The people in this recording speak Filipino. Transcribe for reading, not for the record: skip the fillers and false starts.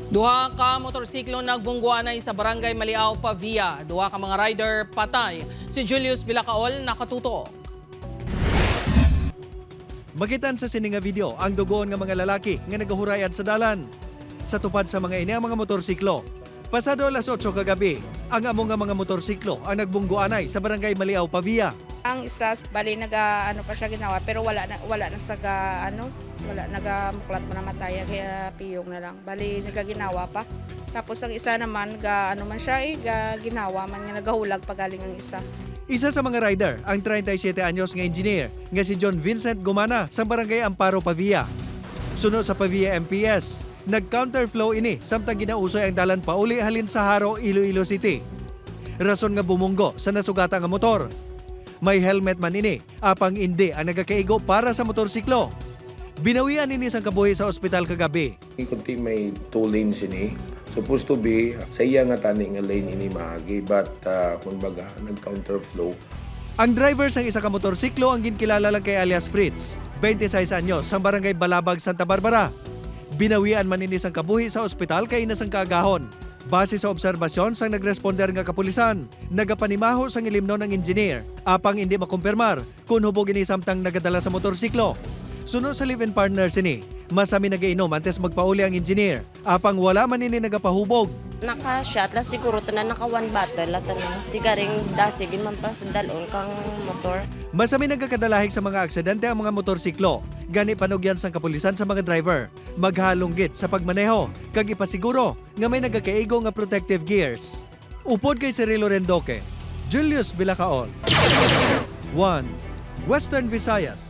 Duha ka motorsiklo nagbungguanay sa barangay Maliao, Pavia. Duha ka mga rider patay. Si Julius Bilacaol nakatuto. Magitan sa sini nga video ang dugoon nga mga lalaki nga nagahurayan sa dalan. Sa tupad sa mga ini ang mga motorsiklo. Pasado alas 8 kagabi, ang among nga mga motorsiklo ang nagbungguanay sa barangay Maliao, Pavia. Ang isa, bali ano pa siya ginawa pero wala na sa wala nagamuklat mo na mataya kaya piyong na lang. Bali nagaginawa pa. Tapos ang isa naman man siya ginawa man nga nagahulag pagaling ang isa. Isa sa mga rider ang 37 anyos nga engineer nga si John Vincent Gumana sa barangay Amparo, Pavia. Sunod sa Pavia MPS, nag-counterflow ini samtang ginausoy ang dalan pauli halin sa Haro, Iloilo City. Rason nga bumunggo sa nasugata nga motor. May helmet man ini, apang hindi ang nagakaigo para sa motorsiklo. Binawian ini sang kabuhi sa ospital kagabi. Kunti may 2 lanes ini. Supposed to be sa iya nga tani nga lane ini maagi but kumbaga nag-counterflow. Ang driver sang isa ka motorsiklo ang ginkilala lang kay alias Fritz, 26 anyos, sa barangay Balabag, Santa Barbara. Binawian man ini sang kabuhi sa ospital kay inasang kaagahon. Base sa obserbasyon sang nagresponder nga kapulisan, nagapanimaho sang ilimno ng engineer, apang hindi makumpirmar kung hubog ini samtang nagadala sa motorsiklo. Sunod sa live-in partner sini, masami nagainom antes magpauli ang engineer, apang wala man ini nagapahubog. Naka-shot la siguro tanan naka one bottle la tanan. Di garing dasigin man pa sa dalon kang motor. Masami nagkakadalahig sa mga aksidente ang mga motorsiklo. Gani panugyan sang kapulisan sa mga driver. Maghalunggit sa pagmaneho, kag ipasiguro nga may nagakaigo nga protective gears. Upod kay Cirilo Rendoque, Julius Bilacaol. 1. Western Visayas.